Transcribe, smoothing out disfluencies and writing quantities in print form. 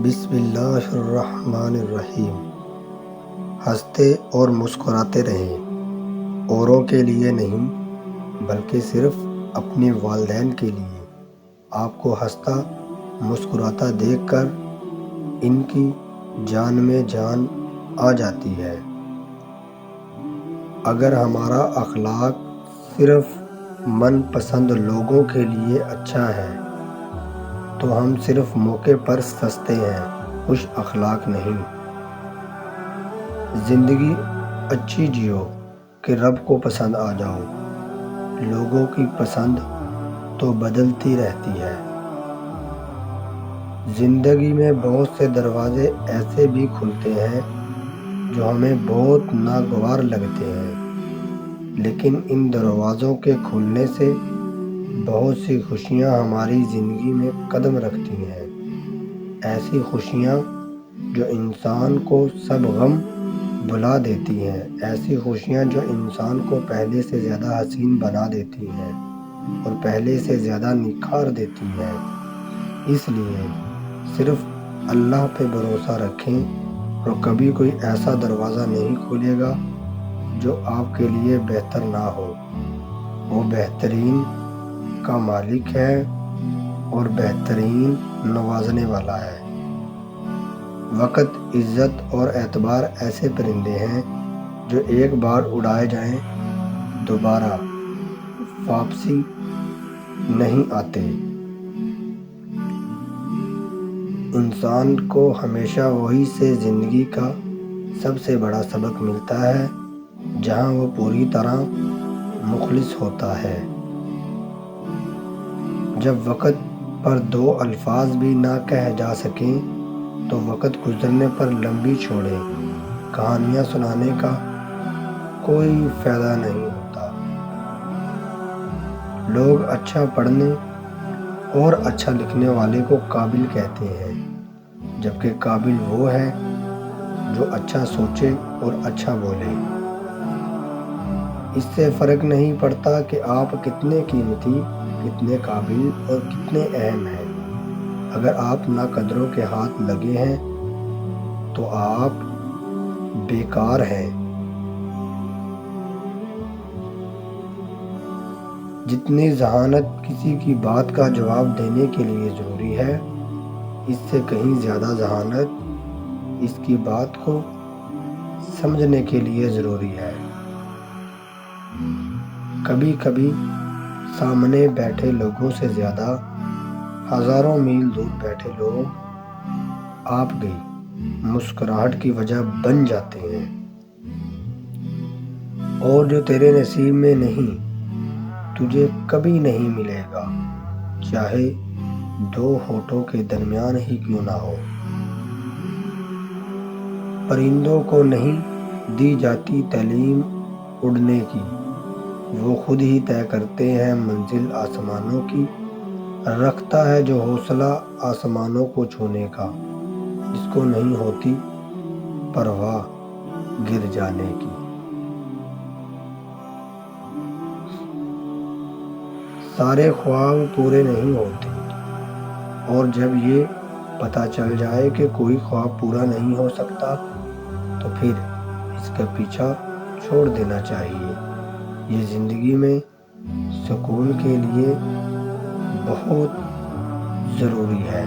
بسم اللہ الرحمن الرحیم۔ ہنستے اور مسکراتے رہیں، اوروں کے لیے نہیں بلکہ صرف اپنے والدین کے لیے۔ آپ کو ہنستا مسکراتا دیکھ کر ان کی جان میں جان آ جاتی ہے۔ اگر ہمارا اخلاق صرف من پسند لوگوں کے لیے اچھا ہے تو ہم صرف موقع پر ہنستے ہیں، خوش اخلاق نہیں۔ زندگی اچھی جیو کہ رب کو پسند آ جاؤ۔ لوگوں کی پسند تو بدلتی رہتی ہے۔ زندگی میں بہت سے دروازے ایسے بھی کھلتے ہیں جو ہمیں بہت ناگوار لگتے ہیں، لیکن ان دروازوں کے کھلنے سے بہت سی خوشیاں ہماری زندگی میں قدم رکھتی ہیں۔ ایسی خوشیاں جو انسان کو سب غم بھلا دیتی ہیں، ایسی خوشیاں جو انسان کو پہلے سے زیادہ حسین بنا دیتی ہیں اور پہلے سے زیادہ نکھار دیتی ہیں۔ اس لیے صرف اللہ پہ بھروسہ رکھیں اور کبھی کوئی ایسا دروازہ نہیں کھلے گا جو آپ کے لیے بہتر نہ ہو۔ وہ بہترین کا مالک ہے اور بہترین نوازنے والا ہے۔ وقت، عزت اور اعتبار ایسے پرندے ہیں جو ایک بار اڑائے جائیں دوبارہ واپسی نہیں آتے۔ انسان کو ہمیشہ وہیں سے زندگی کا سب سے بڑا سبق ملتا ہے جہاں وہ پوری طرح مخلص ہوتا ہے۔ جب وقت پر دو الفاظ بھی نہ کہے جا سکیں تو وقت گزرنے پر لمبی چوڑی کہانیاں سنانے کا کوئی فائدہ نہیں ہوتا۔ لوگ اچھا پڑھنے اور اچھا لکھنے والے کو قابل کہتے ہیں، جبکہ قابل وہ ہے جو اچھا سوچے اور اچھا بولے۔ اس سے فرق نہیں پڑتا کہ آپ کتنے قیمتی، کتنے قابل اور کتنے اہم ہیں۔ اگر آپ ناقدروں کے ہاتھ لگے ہیں تو آپ بیکار ہیں۔ جتنی ذہانت کسی کی بات کا جواب دینے کے لیے ضروری ہے، اس سے کہیں زیادہ ذہانت اس کی بات کو سمجھنے کے لیے ضروری ہے۔ کبھی کبھی سامنے بیٹھے لوگوں سے زیادہ ہزاروں میل دور بیٹھے لوگ آپ کی مسکراہٹ کی وجہ بن جاتے ہیں۔ اور جو تیرے نصیب میں نہیں تجھے کبھی نہیں ملے گا، چاہے دو ہونٹوں کے درمیان ہی کیوں نہ ہو۔ پرندوں کو نہیں دی جاتی تعلیم اڑنے کی، وہ خود ہی طے کرتے ہیں منزل آسمانوں کی۔ رکھتا ہے جو حوصلہ آسمانوں کو چھونے کا، جس کو نہیں ہوتی پرواہ گر جانے کی۔ سارے خواب پورے نہیں ہوتے، اور جب یہ پتہ چل جائے کہ کوئی خواب پورا نہیں ہو سکتا تو پھر اس کا پیچھا چھوڑ دینا چاہیے۔ یہ زندگی میں سکون کے لیے بہت ضروری ہے۔